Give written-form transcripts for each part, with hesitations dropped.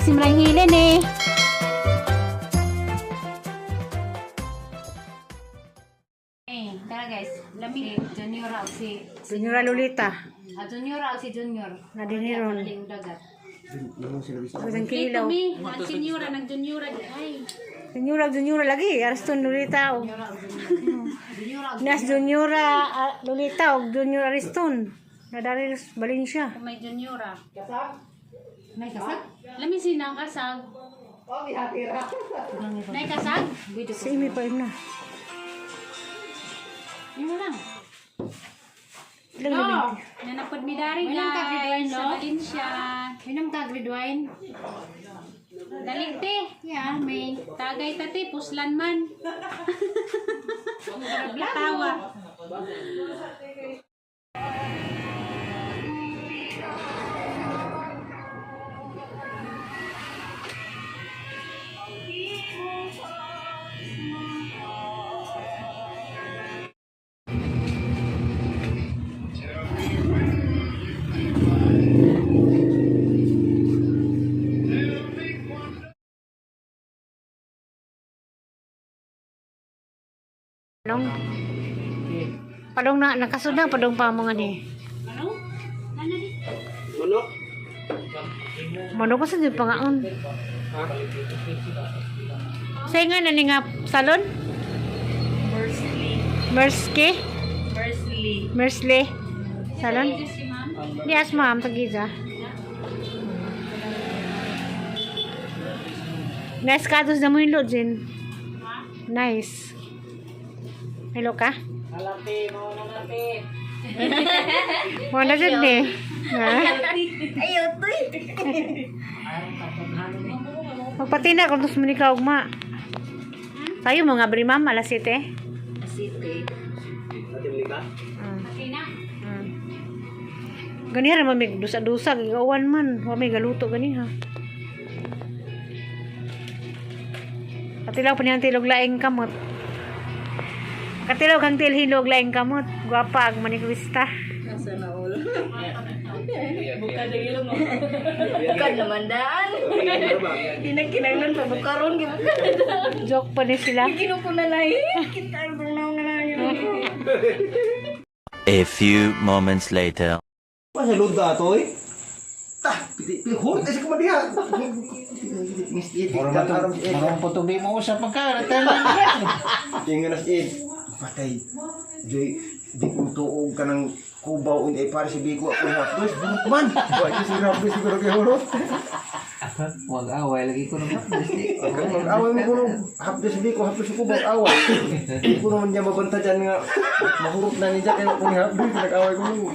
si Marang Helen eh. Tara guys, lamig Junior raw si Junior Lolita. Junior raw si Junior. Nadiniron. Yung dagat. Ang kilaw. Mi, ang Junior nag Junior ay. Junior lagi. Ariston Lolita. Nas Junior Lolita o Junior Ariston. Nadari Valencia. May Junior. Kasag? May kasag? Lami sinang kasag. Oh, bihatira. May kasag? Sa imi pa yun na. Yun lang. Ilang No, gabi? nanapod mi dari guys sa Valencia. Minum ka grade wine? Daligte. Yeah, may tagay tati puslan man. Tawa. Padong na nakasud na padong pa mga ni. Ano? Ano di? Manok? Mano ko sa di pangaon. Say nga na ni nga salon? Mercy. Mercy. Salon? Si ma'am. Yes, ma'am. Tagiza. Nice kados na mo yung lodgin. Nice. Hello ka? Alati, mo nalati. Mo na dyan eh. Ha? Ayaw, tuy. Magpati na kung gusto mo ni kaugma. Tayo mga bri ma'am, alas 7. City. Natin ka? Pati na. Ganihan naman may dusa-dusa, gagawan man. Huwag may galuto ganiha. Katilaw pa niyang tilog laing kamot. Katilaw kang tilhilog laing kamot. Guwapa ang manikwista. Nasa na ulo. Buka na ilong mo. Buka naman daan. Kinagkinagnan pa bukaron. Joke pa ni sila. Kinukunalay. Kita ang bernaw na lang. A few moments later. Pasalod ka to eh. Tah, hurot sa kumadiha. Marong po di mo sa pagkain. Tingnan na si patay. Joy, di ko tuog ka ng kubaw hindi para si Biko ako na. Dos, burot man. Wala si Rafi siguro kay hurot. Wag away lagi ko naman. Mag-away mo kuno. Hapdo si Biko, hapdo si kubaw away. Hindi ko naman niya mabanta dyan nga. Mahurot na niya kaya kung hapdo. Nag-away ko mo.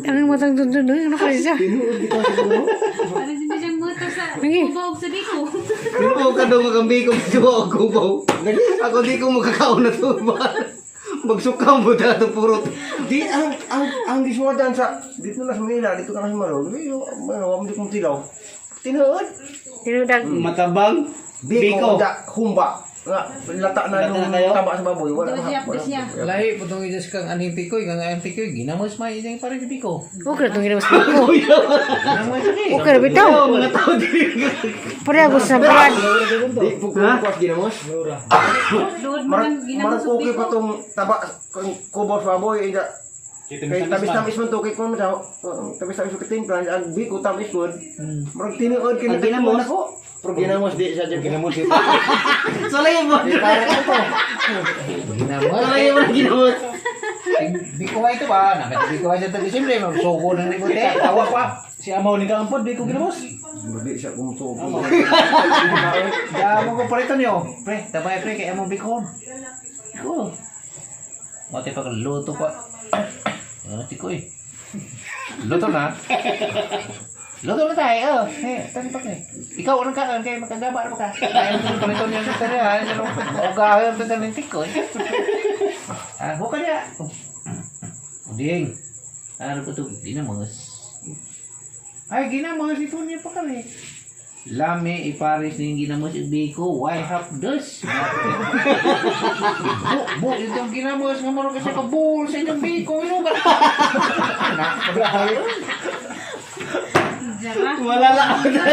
Ang matang dun ano ka siya? Tinuod dito siguro. Para din siyang moto sa Lagi. kubog sa diko. Biko ka daw magambi ko sa kubaw. Ako di ko makakaon na to. Magsukam mo dito purot. Di ang diswardan sa dito na sa Manila, dito ka na sa Marol. Wala di kong tilaw. Tinuod. Tinudag. Matabang. Biko da humba. Nga lata na Lata yung na kayo? taba sa baboy. Wala Ito siya, wala. ito siya. Lahi po itong idas kang anhing pikoy. Kang anhing pikoy. Ginamos may isang parang piko. Okay na itong ginawas ko. Ginamos lagi. Okay na bitaw. Mga tao dili. Pare agos na brad. Di pugkuas ginamos. Doon mo lang ginagawa Marang sa okay diko. pa tong taba kubo sa baboy ida. Kay tamis man to kay kun daw. Tamis ko timplan ang biko tamis kun. Marang tinuod kay ginamos ko. Pero ginamos di sa ginamos. Salay mo. Para ko to. Ginamos. Salay mo ginamos. Bikoy ito ba? Nakat bikoy sa tabi. Siyempre, magsuko ng ligote. Tawa pa. Si Amaw ni Kaampod, di ko ginamos. Hindi siya kumuto. Damo ko parito niyo. Pre, tabay pre. Kaya mo bikon. Ako. Mati pa luto pa. Tikoy. Luto na. Luto na tayo. Tani pa kay. Ikaw unang kaan kay makagaba na ka. Kaya mo parito niya sa tarihan. Ogahan pa sa tikoy. Buka niya. Uding. Ano po ito? Ginamos. Ay, ginamos. Ito niya pa kami. Lami ipares ning ginamos biko. Why half dos? Bu, itong ginamos nga maro kasi kabul sa inyong biko. Ano ba? Jara. Malala ako na.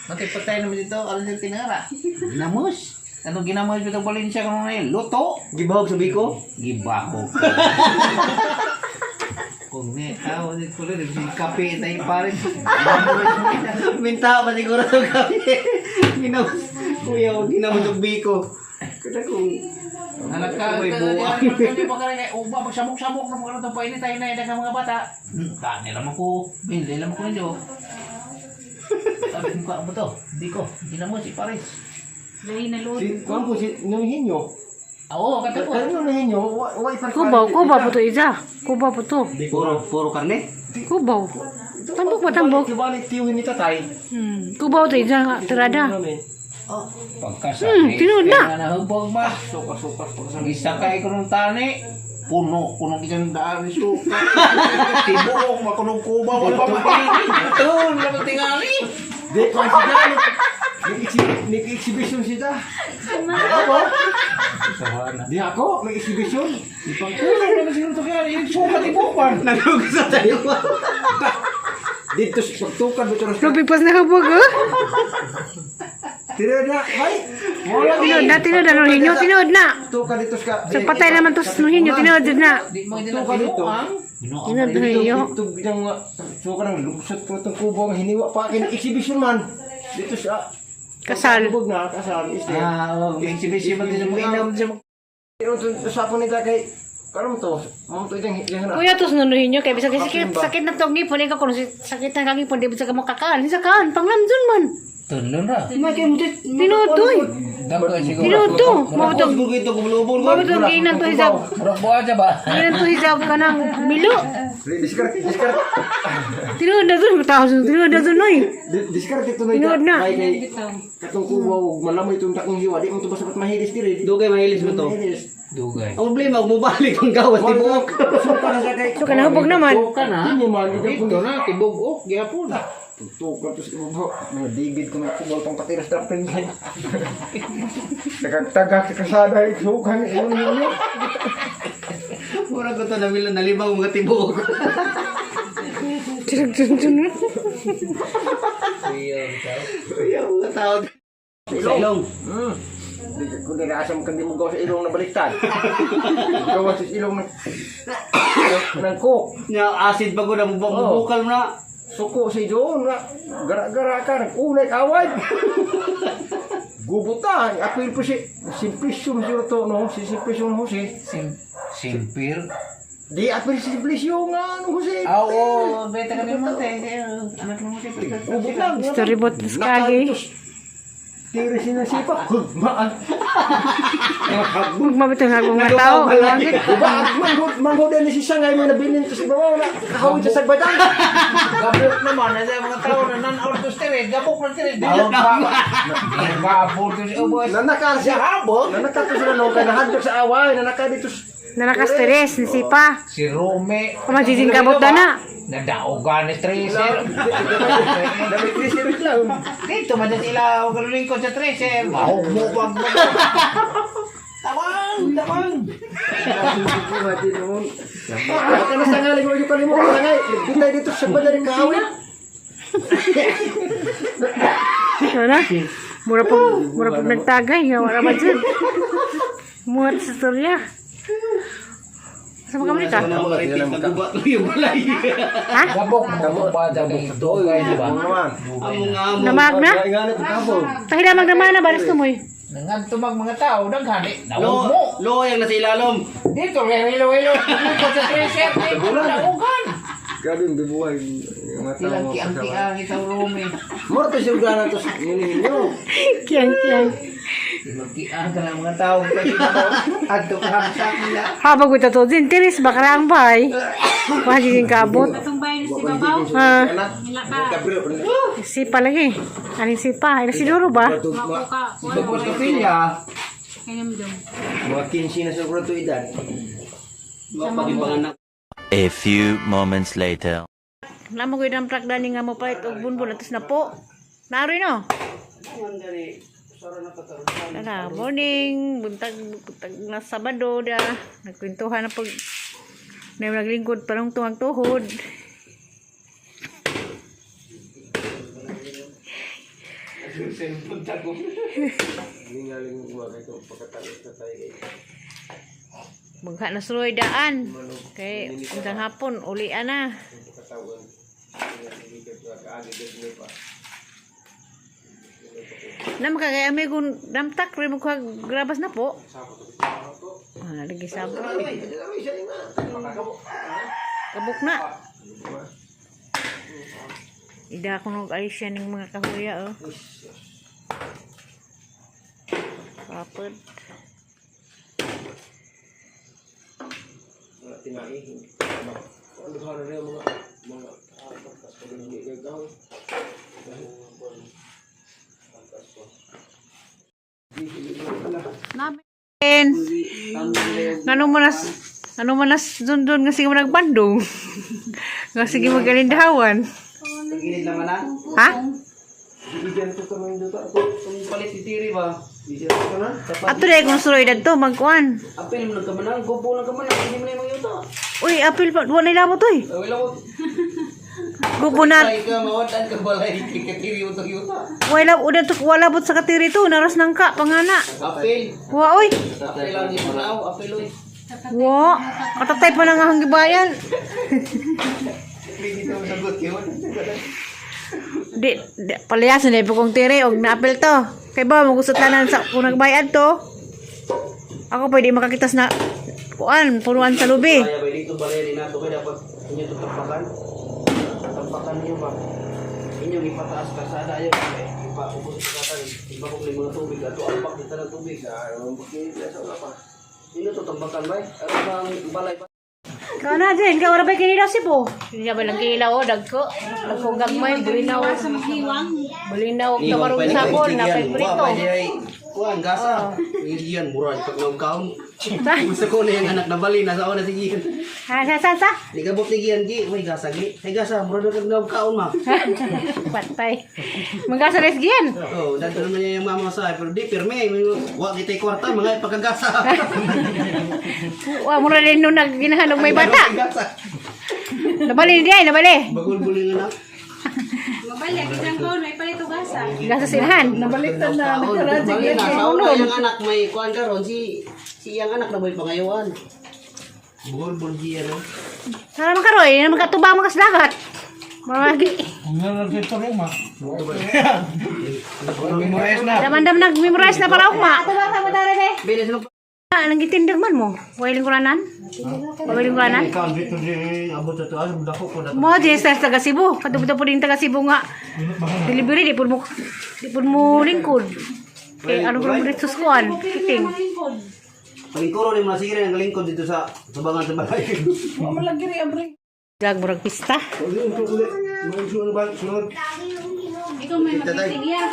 Matipatay naman dito, alam sa tinara. Ginamos. Anong ginamos dito Valencia kung ano yun? Luto. Gibahog sa biko. Gibako. Kung may tao dito ulit, kape tayo pa rin. Minta pa siguro ng kami. Kuya, ginamot ng biko. Kada kung Anak ka, may buwa. hindi pa ka rin, uba, magsamok-samok na mga itong painit tayo na idag ng mga bata. Daan nila mo ko, binili lang ko nyo. Sabi ko, ano to? Hindi ko, ginamos si Paris. Dahil na load. si kuan po si Nuhinyo. Oo, kata ko. Kaya Nuhinyo, wa ipar. Kubaw po to Iza. Kubaw po to. Puro karne. Kubaw. Tambok ba tambok? Kibalik tiyuhin ni tatay. Kubaw to Iza nga tirada. Pagkasabi, tinood na. kaya nahubog ba? Sukas. Gisakay ko ng tani, puno isang daan ni suka. Tibuok, makunong kuba, wala pa makinig. Ito, wala pa tingali. Di ko si Dan. Nag-exhibition siya. Ako? Di ako, may exhibition. Ipangkulang na kasi nito kaya, yung suka tibukan. Nalugas sa tayo. Dito pagtukad mo terus. Lupig pas nakabog Tidak ada, hai. Tinood na nuhinyo, tinood na. Tukad dito ka. So patay naman to nuhinyo, tinood na. Di mo hindi Tukad dito. Tinood na nuhinyo. Dito bidang suka ng lusot ko itong kubo ang hiniwa pa akin exhibition man. Dito sa Kasal. Bug na kasal isde. may exhibition mo din mo inam siya. Sa ako nita kay karon to. Mo to itang yang Kuya tos nuhinyo kay bisag sakit na tong ngipon ikaw kuno sakit na kang ngipon di bisag mo kakaan. Sa kaan panglamdon man. Tunlo na. Tinood to. Dako siguro. Tinood to. Mao to. bug ito kumulubon Mao to ginan to hisab. Murag buha siya ba? Ginan to hisab kanang milo. Discard. Tinood na to, tinood na to noy. Discard ito na Tinood na. kay katong kubo malamoy itong takong hiwa di mo to basta mahilis diri. Dugay mahilis mo to. Dugay. Ang problema, mubalik ang gawas di buok. Suka na sa kay. So kanahubog naman. Suka na. Hindi man Dito na, tibog-ok, gihapon. Tutukan to sa ibo. Digid ko na kubol tong patiras dapat kay. Nagtagak sa kasada sukan iyon ninyo. Mura ko to nalibaw mga tibuok. Tinood. Ayaw mga tao. Sa ilong. Kung nirasam ka di mo gawa sa ilong na baliktad. Gawa sa ilong ng cook. Nya acid pa ko na bukal mo na. Suko si John na gara-gara ka nag-unay kaway. Gubuta, apil po si Simplicio to no, si Simplicio Jose. Simpir. Di apil si Simplicio nga no Jose. Oo, beta ka naman tayo. Anak mo tayo. Gubuta. Storybot skagi. Tiri sinasipa, hugmaan. Huwag mabitong hagong mga tao. Bakit? Manghodan ni si Sangay mo nabilin to sa babaw na kahawid sa sagbatan. Gabok naman, na mga tao na nan-out to steroid, gabok ng steroid. Gabok to siya, boss. Nanaka siya habol. Nanaka to sila nung kanahadlok sa away. Nanaka dito. Nanakasteres, nisipa. Si Rome. Kumajijing kabot na na. Nadaogan ni Tracer. Dami Christian lang. Dito man din sila, huwag kalulingkod sa Tracer. Mahumubag mo. Tamang. Baka na sangaling mo yung kalimok na ngay. Bitay dito sa badaring kahawid. Ito na. Mura po nagtagay. Wala ba dyan? Muhat sa storya. Sama kamu dito? Ha? Gabok mo ba dyan ito, guys, di ba? Namag na? Pahilamag naman na baris tumoy. Nangantumag mga tao, naghani. Nawag mo. Loyang na sa ilalom. Dito, hilo. Lingkod sa Tracer. Dito, naugan. Grabe yung bibuhay. Ilang kiang-kiang itaw Rome. Morto siya gana to sa nyo. Kiyang. Magkiang ka ng mga tao. Kasi ako, adto ka sa kanila. Habang ko ito din, tiris bakarang bay. Kumajijing kabot. Itong bayan si Babaw. Ha? Nila ka. Sipa lagi. Aling sipa. Ay, siguro ba? Mako ka. Tapos kapilya, Kanyam dong. Mga 15 na siguro to edad. Mga pagibangan na. A few moments later. Lama ko yung prakdani nga mo palit o bunbun. Atos na po. Nari no? Tara, morning. Buntag na Sabado da. Nagkwentuhan na pag naglingkod parang tuhod. Ningaling umagay ko pagkatapos na tayo kayo. Magha na suloy daan. Kay undang hapon ulian na. Pagkatawag. Hindi ka kaagad mo pa. Na makagay ami kun damtak rin mo grabas na po. Ah, lagi sabot. Kabuk na. Ida ko nung alis siya ng mga kahuya oh. Kapod. Tinahin. Ano ba rin yung mga hindi gagawin. Namin. Ano manas dun nga sige mo nagbandong. Nga sige magalindahawan. Gilid naman na. Ha? Bigyan ko kami dito. Kung palit si Tiri ba? Bigyan ko na. Ato dai kung suloy dadto magkuan. Apel mo nagkamanang, gobo nagkamanang, hindi mo na yung yuta. Uy, apil pa duwa na ilabot oy. Wala ko. Gubunan. Ay ka, mawadan ka balay, kikatiri yung yuta. Wala bot sa katiri to, naras nang ka pangana. Apel. Wa oy. Apel lang yung manaw, apel oy. Wa, katatay pa lang ang gibayan. Bigyan ko sagot yun. Di palayasan dai kong tiri og naapil to. Kay ba magusot tanan sa kung nagbayad to. Ako pwede makakitas na kuan, punuan sa lubi. Kaya ba dito balay rin nato kaya dapat inyo to tampakan. Tampakan niyo ba? Inyo ipataas kasada ayo ipaubos sa katan. Iba kung may mga tubig ato alpak dito ng tubig. Bukit sa wala pa. Inyo to tampakan ba? Ano bang balay ba? Kau na din, kau ora ba kinilaw si po? Hindi ba lang kilaw o dagko. Dagko gagmay, bulinaw. Bulinaw og tamarong sabon na kay prito. Kuan gasa. Iyan murah pag kaon. Gusto ko na yung anak na bali na sa ona sige. Ha, sa. Di kabot ni Gian gi, may gasa gi. Hay gasa murah na kaon ma. Patay. Magasa res gian. Oh, dadto naman niya yung mama sa pero di pirme, wa kita kwarta mga pagkagasa. Wa mura din nung nagginahanog may bata. Gasa. Nabali di ay, nabali. Bagul-buling na. Mabalik, isang taon, may palito gasa. Gasa sinahan. Nabaliktad na nagkaroon sige. Sa una yung anak may kuan karon si yang anak na boy pangayawan. Bugol-bul giya no. Sana makaroy, na magkatubang makaslagat. Maragi. Damandam nag-memorize na para ukma. Bilis mo. Ah, nang gitindag man mo. Wailing kuranan? Wailing kuranan? Ikaw dito din abot sa tuas dako ko na. Mo di sa taga Cebu. Kadto po din taga Cebu nga. Delivery di pud mo lingkod. Kay ano ko mo dito sa kuan? Kiting. Palingkuro ni mga sige ang galingkod dito sa tubangan sa balay. Dag murag pista. Ikaw may magiting yan.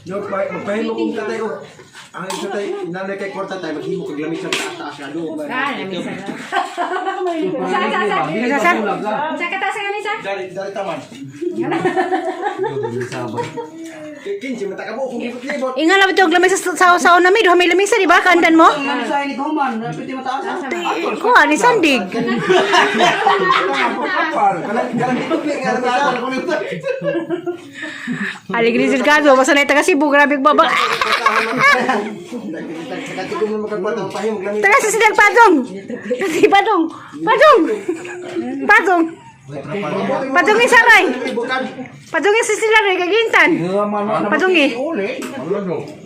Yo, magpahimo kong tatay ko. Ang tatay, nanay kay kwarta tayo, maghimo kag lamig sa taas na do. Sa kata sa kanisa? Dari taman. Kinsi mata ka mo kung libot. Ingal na ito lamay sa saon na mi. Duha may lamisa di ba? Kandan mo? Ano sa ini kuman, napiti mataas. Kuha ni Sandig. Kalang dito nga sa ko nito. Alig ni Silgado. Basta na taga Cebu. Grabe baba. Sakati ko mo magkwarta pahimo lamig. Taga sa Sidag Padong. Kasi Padong. Padong ni Saray. Padong sa sila rin kagintan. Padong eh.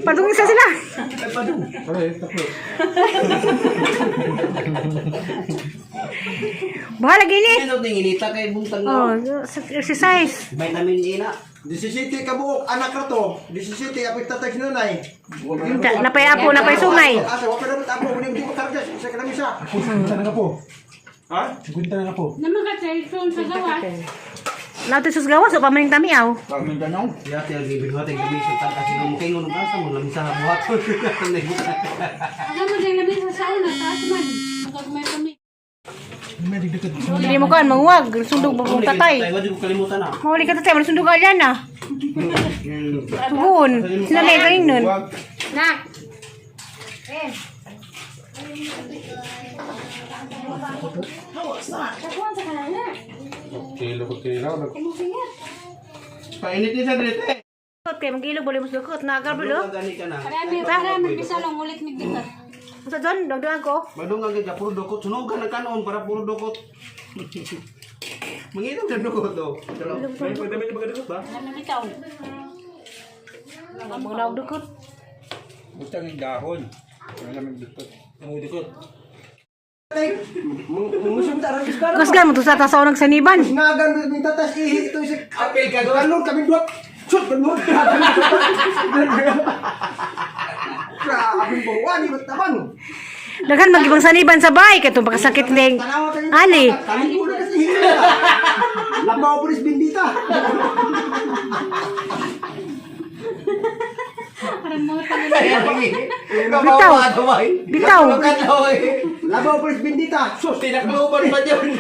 Padong sa sila. Bahala gini. Ano tingilita kay buntang Oh, na. exercise. Vitamin E na. 17 ka buok anak ra to. 17 apit tatay sinunay. Napay apo, napay sungay. Asa wa pa dapat apo hindi mo karga sa kanamisa. Ha? Naman ka cellphone sa gawa. Nato sus gawas o pamaning tamiaw. Ya tiang gibig hote gibig sa kasi mo kay ngono basta mo lamisa buhat. Ano mo din labi sa sauna, taas man. Magkagmay kami. Hindi mo kan manguwag, sundog babong tatay. Tay wadi ko kalimutan na. Mawali ka tatay, malasundog ka dyan na. Sugun, sinalay ka rin nun. Nak. Painit ni sa dito. Kaya mag-ilog boleh mas dukot na agar bilo. Gani ka na. Para magbisa lang ulit mig dito. Sa John, dagdagan ko. Madungan ka puro dukot. Sunugan na kanon para puro dukot. Manginom na dukot do. Pwede ba dukot ba? Ano bitaw? Mga naog dukot. Gusto ng dahon. Wala naman dukot. Ang dukot. Musim taran sekarang. Gus gan mo to sa tasaw nagsaniban. Nagan minta tas ihi itu isik. Apel ka doon. Kanun kami dua. Shoot kanun. Grabe bawa ni betawan. Daghan magibang saniban sa bay katong pakasakit ning ali. Kami dua kasi ihi. Labaw pulis bindita. Parang mo tayo. Bitaw. Bitaw. Labaw pulis bindita. Sus, tinakluban pa dyan.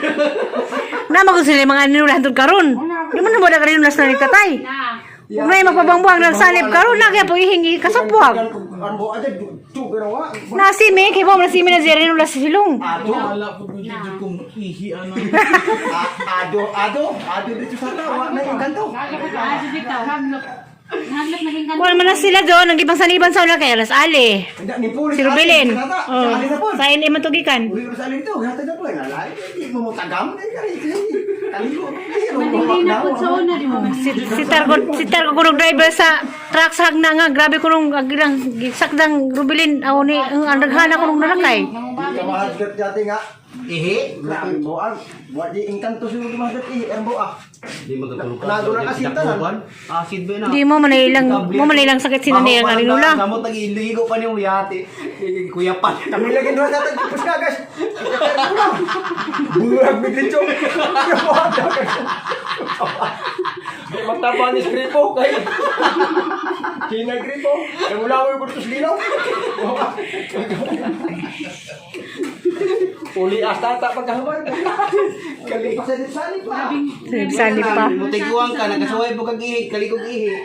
Nama ko sila mga ninulah hantod karon. Di mo na mo na kaninulas na ni tatay. Na. Kung may magpabangbuang nagsalib karon na kaya po ihingi kasapwag. Ano aja tu gerawa. Nasimi kay mo nasimi na siya ninulas si Silong. Ado dito sa tawa na yung ganto. Ano bitaw? Haglop naging Kuha naman na sila doon, ang ibang saniban sa una kay alas ali. Hindi ni pulis. Si Rubilin. Oh. Oh. Sa in man tugikan. Uli sa alin to, gata na po lalay. Hindi mo tagam na kari. Kaligo. Malili na po sa una di mo. Si Tarko kunong driver sa truck sa hagna nga grabe kunong agilang sakdang Rubilin aw ni ang daghana kunong nanakay. Hindi mahal dati nga. Ihi, grabe mo ang buat di engkanto siguro di mahal ihi ang buah. Di magkatulog Nago na kasi tanan. Acid ba na? Di mo manilang sakit sino niya ang aninula. Kamot nag-iligo pa niyo yati. Kuya pa. Kami lagi dua sa tapos kagas. Burak biglincho. Di magtapa ni gripo kay. Kina gripo. Yang ulawi ko tus linaw. Uli asta tak pagkahuman. Kali pa sa salip pa. Salip pa. Mutiguan ka, nagkasaway po kag ihi, kalikog ihi.